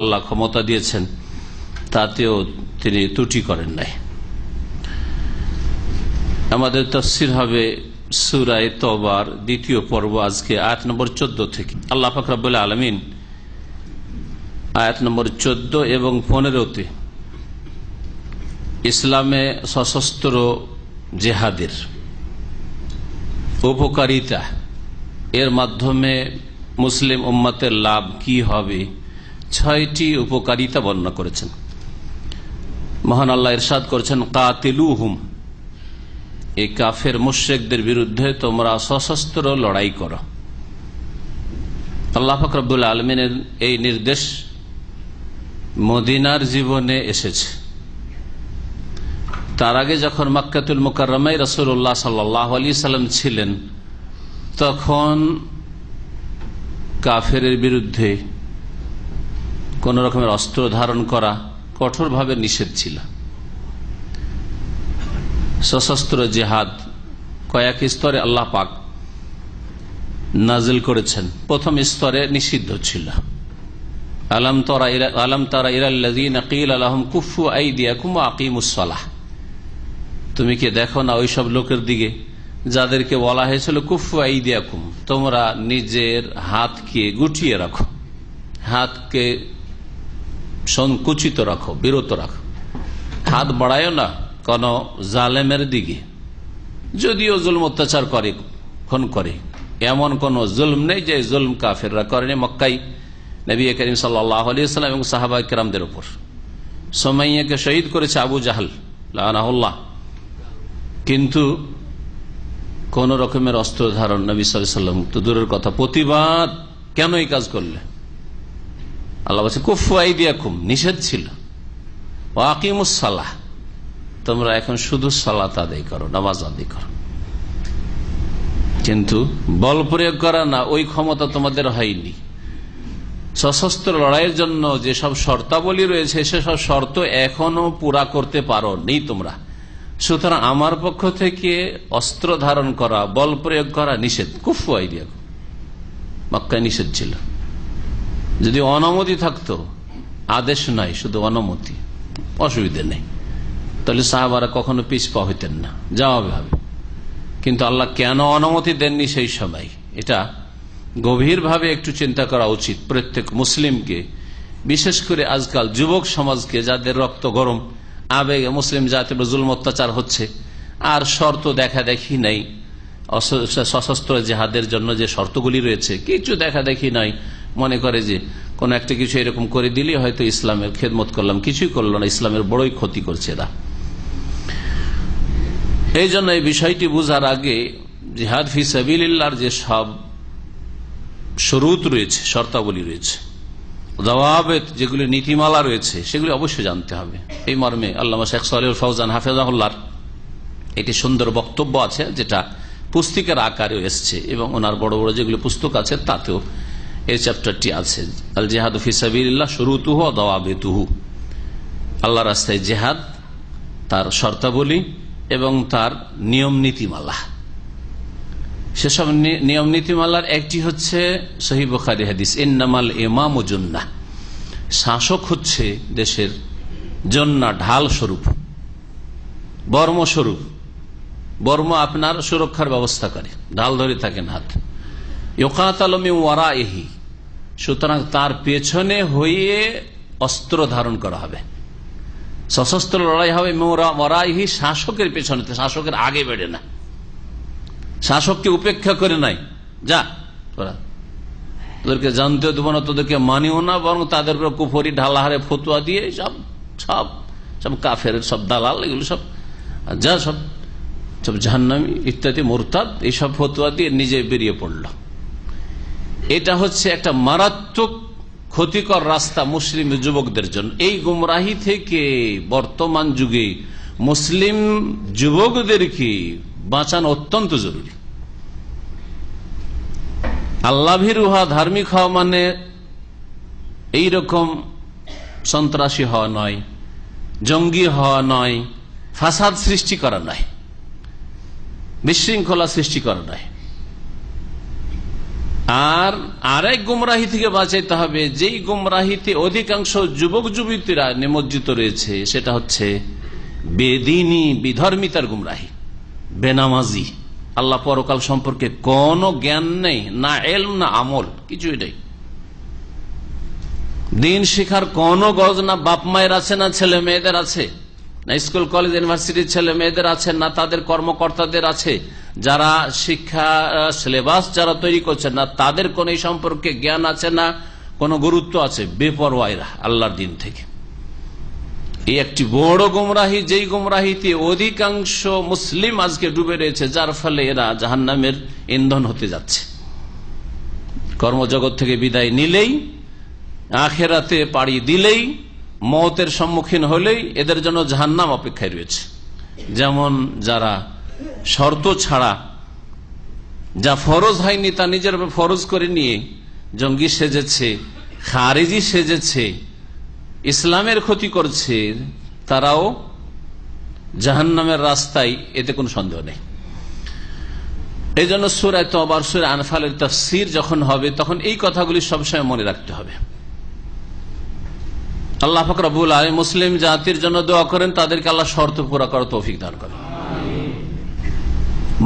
আল্লাহ ক্ষমতা দিয়েছেন তাতেও তিনি ত্রুটি করেন নাই। আমাদের তাফসীর হবে সূরা তওবার দ্বিতীয় পর্ব, আজকে আয়াত নম্বর 14 থেকে। আল্লাহ পাক রব্বুল আলামিন আয়াত নম্বর 14 এবং 15-তে ইসলামে সশস্ত্র জেহাদের উপকারিতা, এর মাধ্যমে মুসলিম উম্মতের লাভ কি হবে, 6টি উপকারিতা বর্ণনা করেছেন। মহান আল্লাহ ইরশাদ করেছেন, কাতিলুহুম, এই কাফের মুশরিকদের বিরুদ্ধে তোমরা সশস্ত্র লড়াই করো। আল্লাহ পাক রব্বুল আলামিনের এই নির্দেশ মদিনার জীবনে এসেছে। তার আগে যখন মক্কাতুল মুকাররমায় রাসূলুল্লাহ সাল্লাল্লাহু আলাইহি সাল্লাম ছিলেন, তখন কাফেরের বিরুদ্ধে কোন রকমের অস্ত্র ধারণ করা কঠোরভাবে নিষেধ ছিল। সশস্ত্র জিহাদ কয়েক স্তরে আল্লাহ পাক নাজিল করেছেন। প্রথম স্তরে নিষিদ্ধ ছিল, আলাম তারা ইলাল্লাযীনা ক্বিলা লাহুম কুফু আইদিয়াকুম ওয়া আকিমুস সালাহ। তুমি কি দেখো না ওই সব লোকের দিকে যাদেরকে বলা হয়েছিল কুফু আইদিয়াকুম, তোমরা নিজের হাতকে গুটিয়ে রাখো, হাতকে সংকুচিত রাখো, বিরত রাখো, হাত বাড়ায়ও না কোন জালেমের দিকে, যদিও জুলম অত্যাচার করে, খুন করে, এমন কোন জুলম নেই যে জুলম কাফেররা করেনি মক্কায় নবী করিম সাল্লাল্লাহু আলাইহি ওয়াসাল্লাম এবং সাহাবা কিরামদের উপর। সুমাইয়াকে শহীদ করেছে আবু জাহল লাআনাহুল্লাহ, কিন্তু কোন রকমের অস্ত্র ধারণ নবী সাল্লাল্লাহু আলাইহি ওয়াসাল্লাম তো দূরের কথা, প্রতিবাদ কেন এই কাজ করলে? আল্লাহ বলছে কুফু আইদিয়াকুম, নিষেধ ছিল। ওয়া আকিমুস সালাহ, তোমরা এখন শুধু সালাত আদায় করো, নামাজ আদায় করো, কিন্তু বল প্রয়োগ করা না, ওই ক্ষমতা তোমাদের হয়নি। সশস্ত্র লড়াইয়ের জন্য যেসব শর্তাবলী রয়েছে সেসব শর্ত এখনো পুরা করতে পারো নেই তোমরা। সুতরাং আমার পক্ষ থেকে অস্ত্র ধারণ করা, বল প্রয়োগ করা নিষেধ। কুফু আইদিয়াকুম, মক্কায় নিষেধ ছিল। যদি অনুমতি থাকতো, আদেশ নাই, শুধু অনুমতি, অসুবিধা নেই, তাহলে সাহাবারা কখনো পিছপা হইতেন না, যাওয়া হবে। কিন্তু আল্লাহ কেন অনুমতি দেননি সেই সময়, এটা গভীরভাবে একটু চিন্তা করা উচিত প্রত্যেক মুসলিমকে, বিশেষ করে আজকাল যুবক সমাজকে, যাদের রক্ত গরম, আবেগে মুসলিম জাতির জুলম অত্যাচার হচ্ছে, আর শর্ত দেখা দেখি নাই। সশস্ত্র জেহাদের জন্য যে শর্তগুলি রয়েছে কিছু দেখা দেখি নাই, মনে করে যে কোন একটা কিছু এরকম করে দিলে হয়তো ইসলামের খেদমত করলাম, কিছুই করলো না, ইসলামের বড়ই ক্ষতি করছে এরা। এই জন্য এই বিষয়টি বুঝার আগে জিহাদ ফি সাবিলিল্লাহর যে সব শরুত রয়েছে, শর্তাবলী রয়েছে, দাওয়াবেত যেগুলি নীতিমালা রয়েছে, সেগুলি অবশ্যই জানতে হবে। এই মর্মে আল্লামা শেখ সালেহুল ফওজান হাফেজাহুল্লাহর একটি সুন্দর বক্তব্য আছে, যেটা পুস্তিকার আকারেও এসছে, এবং ওনার বড় বড় যেগুলো পুস্তক আছে তাতেও এই চ্যাপ্টারটি আছে, আল জিহাদ ফি সাবিলিল্লাহ শুরুতুহু ওয়া দাওয়াবিতুহু। আল্লাহর রাস্তায় জিহাদ, তার শর্তাবলী এবং তার নিয়ম নীতিমালা। সেসব নিয়ম নীতিমালার একটি হচ্ছে সহিহ বুখারী হাদিস, ইন্নামাল ইমামু জুন্নাহ, শাসক হচ্ছে দেশের জন্না, ঢাল স্বরূপ, বর্ম স্বরূপ। বর্ম আপনার সুরক্ষার ব্যবস্থা করে, ঢাল ধরে থাকেন হাত। ইউকাতালু মিন ওয়ারাইহি, সুতরাং তার পেছনে হয়ে অস্ত্র ধারণ করা হবে, সশস্ত্র লড়াই হবে। ওয়ারাইহি, শাসকের পেছনে, শাসকের আগে বেড়ে না, শাসককে উপেক্ষা করে নাই, যা তোরা, তোদেরকে জানতেও দেবো না, তোদেরকে মানিও না, বরং তাদের উপর কুফরি ঢালাহারে ফতুয়া দিয়ে সব সব সব কাফের সব দালাল, এগুলো সব যা সব সব জাহান্নামী ইত্যাদি মুরতাদ, এইসব ফতুয়া দিয়ে নিজে বেরিয়ে পড়ল। এটা হচ্ছে একটা মারাত্মক ক্ষতিকর রাস্তা মুসলিম যুবকদের জন্য। এই গুমরাহি থেকে বর্তমান যুগে মুসলিম যুবকদেরকে বাঁচানো অত্যন্ত জরুরি। আল্লাহ ভীরু হওয়া, ধার্মিক হওয়া মানে এইরকম সন্ত্রাসী হওয়া নয়, জঙ্গি হওয়া নয়, ফাসাদ সৃষ্টি করা নয়, বিশৃঙ্খলা সৃষ্টি করা নয়। আর আরেক গুমরাহি থেকে বাঁচাইতে হবে, যেই গুমরাহিতে অধিকাংশ যুবক যুবতীরা নিমজ্জিত রয়েছে, সেটা হচ্ছে বেদিনী বিধর্মিতার গুমরাহি, বেনামাজি, আল্লাহ পরকাল সম্পর্কে কোনো জ্ঞান নেই, না এলম না আমল, কিছুই নেই। দিন শিখার কোন গজ না বাপ মায়ের আছে, না ছেলে মেয়েদের আছে, না স্কুল কলেজ ইউনিভার্সিটির ছেলে মেয়েদের আছে, না তাদের কর্মকর্তাদের আছে, যারা শিক্ষা সিলেবাস যারা তৈরি করছে, না তাদের কোন এই সম্পর্কে জ্ঞান আছে, না কোন গুরুত্ব আছে। বেপরোয়া আল্লাহর দিন থেকে। এই একটি বড় গুমরাহি, যেই গুমরাহিতে অধিকাংশ মুসলিম আজকে ডুবে রয়েছে, যার ফলে এরা জাহান্নামের ইন্ধন হতে যাচ্ছে। কর্মজগৎ থেকে বিদায় নিলেই, আখেরাতে পাড়ি দিলেই, মওতের সম্মুখীন হলেই এদের জন্য জাহান্নাম অপেক্ষায় রয়েছে। যেমন যারা শর্ত ছাড়া, যা ফরজ হয়নি তা নিজের ফরজ করে নিয়ে জঙ্গি সেজেছে, খারেজি সেজেছে, ইসলামের ক্ষতি করছে, তারাও জাহান্নামের রাস্তায়, এতে কোনো সন্দেহ নেই। এই জন্য সূরা তওবা আর সূরা আনফালের তাফসীর যখন হবে, তখন এই কথাগুলি সবসময় মনে রাখতে হবে। আল্লাহ পাক রব্বুল আলামিন মুসলিম জাতির জন্য দোয়া করেন, তাদেরকে আল্লাহ শর্ত পুরা করার তৌফিক দান করেন।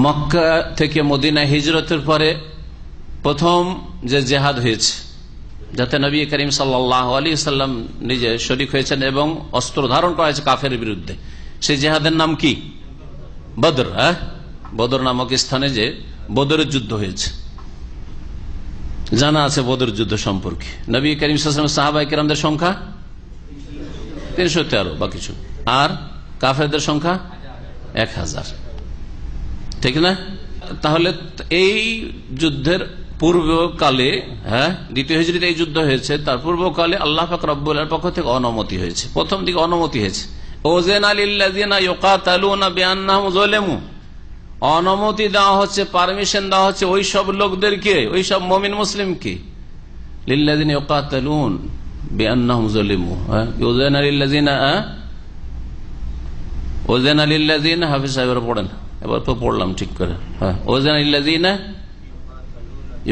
মক্কা থেকে মদিনা হিজরতের পরে প্রথম যে জেহাদ হয়েছে, যাতে নবী করিম সাল্লাল্লাহু আলাইহি ওয়াসাল্লাম নিজে শরীক হয়েছেন এবং অস্ত্র ধারণ করা হয়েছে কাফেরের বিরুদ্ধে, সেই জেহাদের নাম কি? বদর। বদর নামক স্থানে যে বদরের যুদ্ধ হয়েছে, জানা আছে বদর যুদ্ধ সম্পর্কে। নবী করিম সাল্লাল্লাহু আলাইহি ওয়াসাল্লাম সাহাবায়ে কেরামদের সংখ্যা 313 বা কিছু, আর কাফেরদের সংখ্যা 1000, ঠিক না? তাহলে এই যুদ্ধের পূর্বকালে, দ্বিতীয় হিজরীতে এই যুদ্ধ হয়েছে, তার পূর্বকালে আল্লাহ পাক রব্বুল আলামিনের পক্ষ থেকে অনুমতি হয়েছে। প্রথম দিকে অনুমতি হয়েছে, ওযানা লিল্লাযিনা ইউকাতালুনা বিআন্নাহুম যুলিমু, অনুমতি দেওয়া হচ্ছে, পারমিশন দেওয়া হচ্ছে ওই সব লোকদেরকে, ওই সব মুমিন মুসলিমকে, লিল্লাযিনা ইউকাতালুন বিআন্নাহুম যুলিমু, ওযানা লিল্লাযিনা, ওযানা লিল্লাযিনা, হাফেজ সাহেবরা পড়েন, এবার তো পড়লাম ঠিক করে, ওযানা লিল্লাযিনা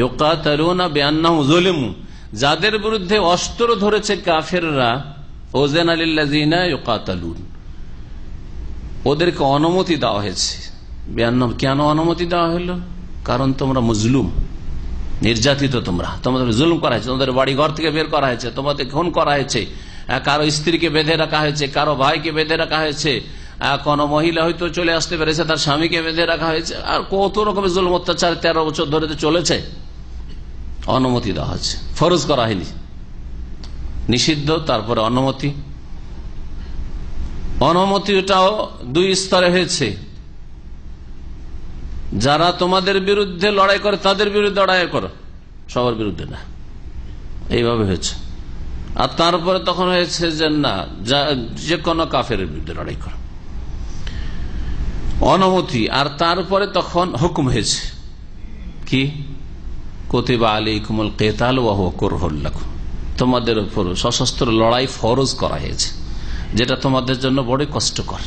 ইউকাতালুনা বিআন্নাহুম যুলিমু, যাদের বিরুদ্ধে অস্ত্র ধরেছে কাফেররা, ওযানা লিল্লাযিনা ইউকাতালুন, ওদেরকে অনুমতি দেওয়া হয়েছে। বিআন্নাহুম, কেন অনুমতি দেওয়া হলো? কারণ তোমরা মজলুম, নির্যাতিত, তোমাদের জুলুম করা হয়েছে, তোমাদের বাড়ি ঘর থেকে বের করা হয়েছে, তোমাদের খুন করা হয়েছে, কারো স্ত্রীকে বেঁধে রাখা হয়েছে, কারো ভাইকে বেঁধে রাখা হয়েছে, কোন মহিলা হয়তো চলে আসতে পেরেছে, তার স্বামীকে বেঁধে রাখা হয়েছে, আর কত রকমের জুলুম অত্যাচার 13 বছর ধরে চলেছে। অনুমতি দেওয়া হচ্ছে, ফরজ করা হয়নি, নিষিদ্ধ, তারপরে অনুমতি। অনুমতিটাও 2 স্তরে হয়েছে, যারা তোমাদের বিরুদ্ধে লড়াই করে তাদের বিরুদ্ধে লড়াই করো, সবার বিরুদ্ধে না, এইভাবে হয়েছে। আর তারপরে তখন হয়েছে যে না, যে কোনো কাফের বিরুদ্ধে লড়াই করো, অনুমতি। আর তারপরে তখন হুকুম হয়েছে কি? কুতিবা আলাইকুমুল কিতাল ওয়া হুয়া কুরহুল লাকুম, তোমাদের উপর সশস্ত্র লড়াই ফরজ করা হয়েছে, যেটা তোমাদের জন্য বড় কষ্টকর,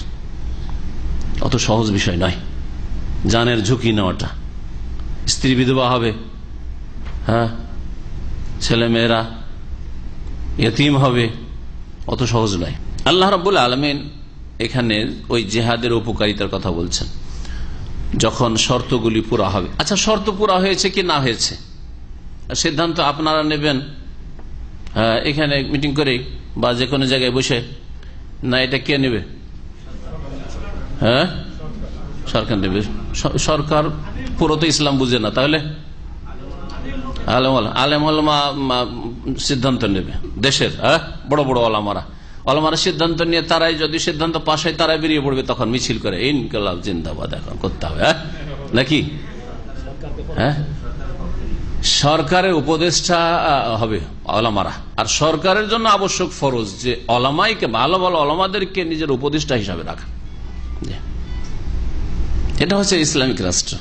অত সহজ বিষয় নয়। জানের ঝুঁকি নেওয়াটা, স্ত্রী বিধবা হবে, ছেলে মেয়েরা ইয়তীম হবে, অত সহজ নয়। আল্লাহ রাব্বুল আলামিন এখানে ওই জিহাদের উপকারিতার কথা বলছেন, যখন শর্তগুলি পুরা হবে। আচ্ছা, শর্ত পুরা হয়েছে কি না হয়েছে সিদ্ধান্ত আপনারা নেবেন এখানে মিটিং করে বা যে কোনো জায়গায় বসে, না এটা কে নেবে? সরকার নেবে। সরকার পুরো তো ইসলাম বুঝে না, তাহলে আলেম ওলামা সিদ্ধান্ত নেবে, দেশের বড় বড় ওলামারা সিদ্ধান্ত নিয়ে, তারাই যদি সিদ্ধান্ত পাশ হয় তারাই বেরিয়ে পড়বে, তখন মিছিল করে ইনকলাব জিন্দাবাদ এখন করতে হবে, নাকি? সরকারের উপদেষ্টা হবে ওলামারা, আর সরকারের জন্য আবশ্যক ফরজ যে ওলামাইকে, ভালো ভালো ওলামাদেরকে নিজের উপদেষ্টা হিসাবে রাখা। এটা হচ্ছে ইসলামিক রাষ্ট্র।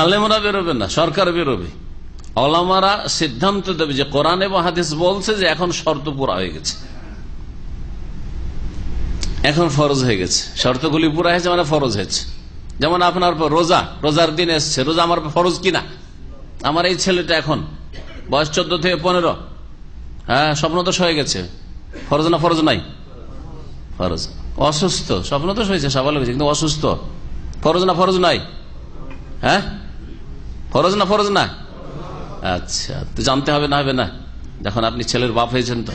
আলেমরা বেরোবে না, সরকার বেরোবে, ওলামারা সিদ্ধান্ত দেবে যে কোরআন এবং হাদিস বলছে যে এখন শর্ত পুরা হয়ে গেছে, এখন ফরজ হয়ে গেছে, শর্তগুলি পুরা হয়েছে মানে ফরজ হয়েছে। যেমন আপনার রোজার দিন এসছে, রোজা আমার ফরজ কিনা? আমার এই ছেলেটা এখন বয়স 14 থেকে 15, হ্যাঁ স্বপ্নদোষ হয়ে গেছে, ফরজ না ফরজ নাই? ফরজ। অসুস্থ, স্বপ্নদোষ হয়েছে স্বাভাবিক হয়েছে, কিন্তু অসুস্থ, ফরজ না ফরজ নাই? হ্যাঁ ফরজ না ফরজ না? আচ্ছা, তো জানতে হবে না হবে না? যখন আপনি ছেলের বাপ হয়েছেন তো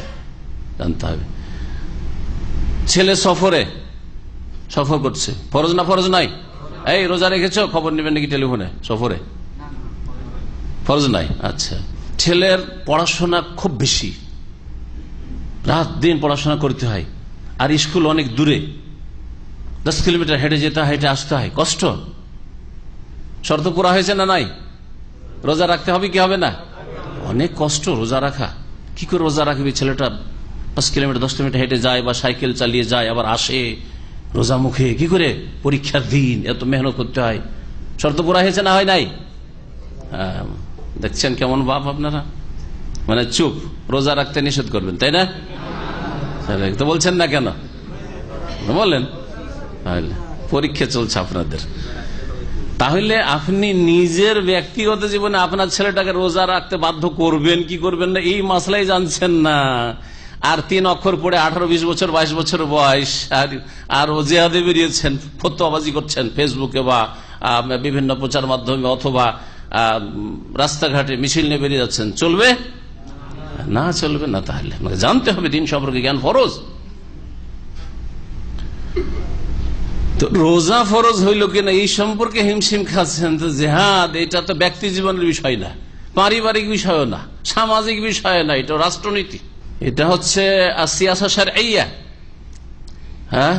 জানতে হবে। ছেলে সফর করছে, ফরজ না ফরজ নাই? এই রোজা রেখেছো, খবর নেবেন নাকি টেলিফোনে? সফরে ফরজ নাই। আচ্ছা, ছেলের পড়াশোনা খুব বেশি, রাত দিন পড়াশোনা করতে হয়, আর স্কুল অনেক দূরে, 10 কিলোমিটার হেঁটে যেতে হয়, হেঁটে আসতে হয়, কষ্ট। শর্ত পুরা হয়েছে না নাই? রোজা রাখতে হবে কি হবে না? অনেক কষ্ট রোজা রাখা। কি করে রোজা রাখবে ছেলেটা? 5 কিলোমিটার 10 কিলোমিটার হেঁটে যায় বা সাইকেল চালিয়ে যায়, আবার আসে রোজা মুখে, কি করে? পরীক্ষার দিন এত মেহনত করতে হয়। শর্ত পুরা হয়েছে না হয় নাই? দেখছেন কেমন বাপ আপনারা, মানে চুপ, রোজা রাখতে নিষেধ করবেন, তাই না? তো বলছেন না কেন? বলেন, পরীক্ষা চলছে আপনাদের। তাহলে আপনি নিজের ব্যক্তিগত জীবনে আপনার ছেলেটাকে রোজা রাখতে বাধ্য করবেন কি করবেন না, এই মাসলাই জানছেন না। আর 3 অক্ষর পড়ে 18, 20 বছর 22 বছর বয়স, আর জেহাদে বেরিয়েছেন, ফতোয়াবাজি করছেন ফেসবুকে বা বিভিন্ন প্রচার মাধ্যমে, অথবা রাস্তাঘাটে মিছিল নিয়ে বেরিয়ে যাচ্ছেন, চলবে না? চলবে না। তাহলে জানতে হবে দিন সম্পর্কে জ্ঞান ফরজ। তো রোজা ফরজ হইল কিনা এই সম্পর্কে হিমশিম খাচ্ছেন। তো জেহাদ এটা তো ব্যক্তি জীবনের বিষয় না, পারিবারিক বিষয়ও না, সামাজিক বিষয় না, এটা রাষ্ট্রনীতি, এটা হচ্ছে সিয়াসা শারঈয়া, হ্যাঁ,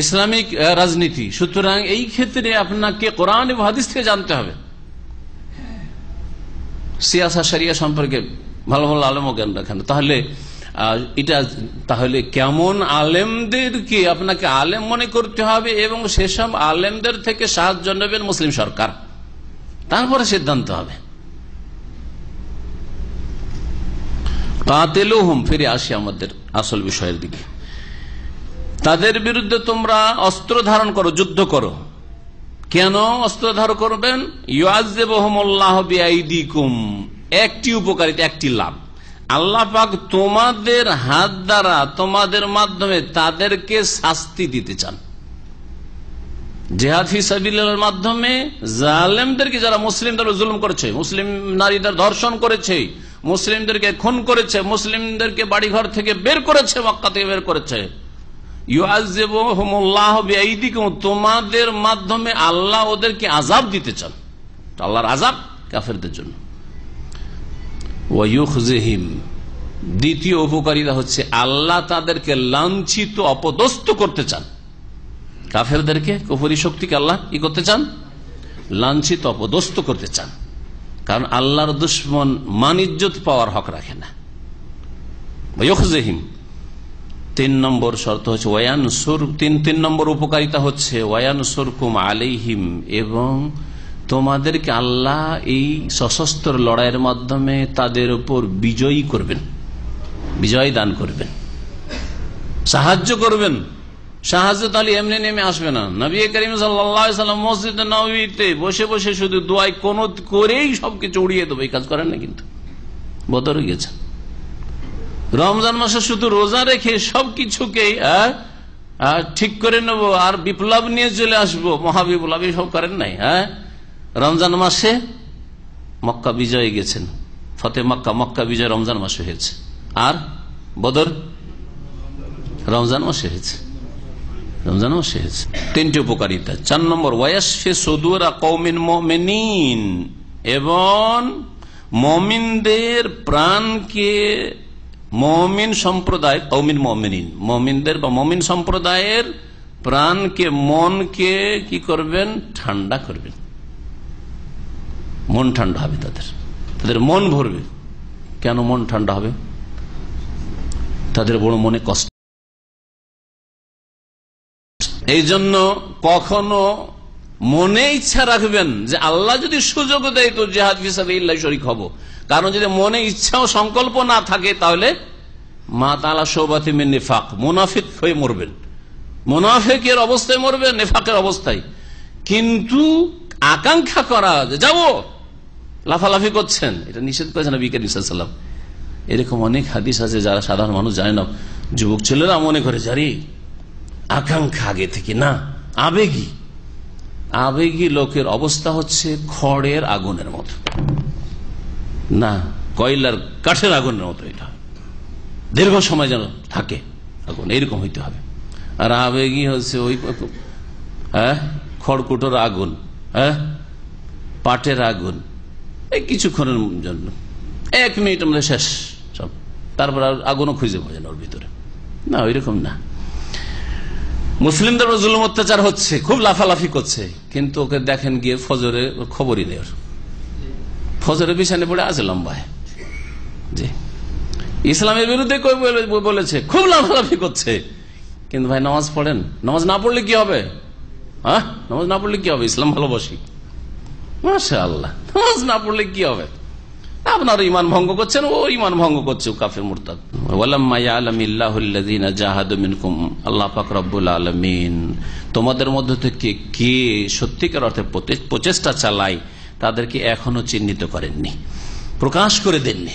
ইসলামিক রাজনীতি। সুতরাং এই ক্ষেত্রে আপনাকে কোরআন এবং হাদিস থেকে জানতে হবে। সিয়াসা শরিয়া সম্পর্কে ভালো ভালো আলেম ও জ্ঞান রাখেন। তাহলে কেমন আলেমদেরকে আপনাকে আলেম মনে করতে হবে, এবং সেসব আলেমদের থেকে সাহায্য নেবেন মুসলিম সরকার, তারপরে সিদ্ধান্ত হবে। কাতিলুহুম, ফিরে আসি আমাদের আসল বিষয়ের দিকে। তাদের বিরুদ্ধে তোমরা অস্ত্র ধারণ করো, যুদ্ধ করো। কেন অস্ত্র ধারণ করবেন? ইউআযিবুহুমুল্লাহু বিআইদিকুম, একটি উপকারিতা, একটি লাভ, আল্লাহ পাক তোমাদের হাত দ্বারা, তোমাদের মাধ্যমে তাদেরকে শাস্তি দিতে চান। জিহাদ ফি সাবিলিল্লাহর মাধ্যমে জালেমদেরকে, যারা মুসলিমদের জুলুম করেছে, মুসলিম নারীদের ধর্ষণ করেছে, মুসলিমদেরকে খুন করেছে, মুসলিমদেরকে বাড়িঘর থেকে বের করেছে, মক্কা থেকে বের করেছে, ইউআযিবুহুমুল্লাহু বিআইদিকুম, তোমাদের মাধ্যমে আল্লাহ ওদেরকে আযাব দিতে চান। আল্লাহর আযাব কাফেরদের জন্য। ওয়ায়ুখজিহিম, দ্বিতীয় উপকারিতা হচ্ছে আল্লাহ তাদেরকে লাঞ্ছিত, অপদস্থ করতে চান। কাফেরদেরকে, কুফরি শক্তিকে আল্লাহ কি করতে চান? লাঞ্ছিত, অপদস্থ করতে চান। কারণ আল্লাহর দুশমন মান ইজ্জত পাওয়ার হক রাখে না। ওয়ায়ুখজিহিম, 3 নম্বর শর্ত হচ্ছে ওয়ায়ানসুর, 3 নম্বর উপকারিতা হচ্ছে ওয়ায়ানসুরকুম আলাইহিম, এবং তোমাদেরকে আল্লাহ এই সশস্ত্র লড়াইয়ের মাধ্যমে তাদের উপর বিজয়ী করবেন, বিজয় দান করবেন, সাহায্য করবেন। সাহায্য তাহলে এমনি নেমে আসবে না। নবী করিম সাল্লাল্লাহু আলাইহি ওয়াসাল্লাম মসজিদে নববীতে বসে বসে শুধু দোয়ায় কুনুত করেই সবকিছু উড়িয়ে দেবে, এই কাজ করেন না। কিন্তু বদরে গেছেন, রমজান মাসে শুধু রোজা রেখে সবকিছুকে ঠিক করে নেব আর বিপ্লব নিয়ে চলে আসবো, মহাবিপ্লব, সব করেন নাই। রমজান মাসে মক্কা বিজয় গেছেন, ফতে মক্কা, মক্কা বিজয় রমজান মাসে হয়েছে, আর বদর রমজান মাসে হয়েছে, রমজান মাসে হয়েছে। 3টি উপকারিতা। 4 নম্বর ওয়ায়াশফি সুদুরা কওমিন মুমিনিন, এবং মুমিনদের প্রাণকে, মুমিন সম্প্রদায়, কওমিন মুমিনিন, মুমিনদের বা মুমিন সম্প্রদায়ের প্রাণকে, মনকে কি করবেন? ঠান্ডা করবেন। মন ঠান্ডা হবে তাদের মন ভরবে। কেন মন ঠান্ডা হবে? তাদের বড় মনে কষ্ট। এই জন্য কখনো মনে ইচ্ছা রাখবেন যে আল্লাহ যদি সুযোগ দেয় তো জিহাদ ফি সাবিলিল্লাহ শরীক হব। কারণ যদি মনে ইচ্ছা ও সংকল্প না থাকে তাহলে মা তাআলা শোবাতি মিন নিফাক, মুনাফিক হয়ে মরবেন, মুনাফিকের অবস্থায় মরবেন, নিফাকের অবস্থায়। কিন্তু আকাঙ্ক্ষা করা যে যাব, লাফালাফি করছেন, এটা নিষেধ করেছেন নবী করিম সাল্লাল্লাহু আলাইহি ওয়াসাল্লাম। এরকম অনেক হাদিস আছে যারা সাধারণ মানুষ জানে না, যুবক ছেলেরা মনে করে জারি আকাঙ্ক্ষা আগে থেকে না, আবেগী লোকের অবস্থা হচ্ছে খড়ের আগুনের মতো, না কয়লার কাঠের আগুনের মতো, এটা দীর্ঘ সময় যেন থাকে আগুন, এরকম হইতে হবে। আর আবেগী হচ্ছে ওই খড়কুটোর আগুন, পাটের আগুন, এই কিছুক্ষণের জন্য 1 মিনিটের মধ্যে শেষ সব, তারপর আগুনও খুঁজে পাওয়া যায় ওর ভিতরে, না ওইরকম না। মুসলিমদের জুলুম অত্যাচার হচ্ছে, খুব লাফালাফি করছে, কিন্তু ওকে দেখেন গিয়ে ফজরে খবরই নেই, ফজরের বিছানে পড়ে আছে লম্বায়। জি, ইসলামের বিরুদ্ধে কই বলেছে, খুব লাফালাফি করছে, কিন্তু ভাই নামাজ পড়েন, নামাজ না পড়লে কি হবে? নামাজ না পড়লে কি হবে? ইসলাম ভালোবাসি, মাশাআল্লাহ, নামাজ না পড়লে কি হবে? আপনার ইমান ভঙ্গ করছেন, ও ইমান ভঙ্গ করছে, কাফের মুরতাদ। ওয়ালাম্মা ইয়ালামিল্লাহুল্লাযীনা জাহাদু মিনকুম, আল্লাহ পাক রব্বুল আলামিন তোমাদের মধ্য থেকে কে সত্যিকার অর্থে প্রচেষ্টা চালায় তাদেরকে এখনো চিহ্নিত করেননি, প্রকাশ করে দেননি।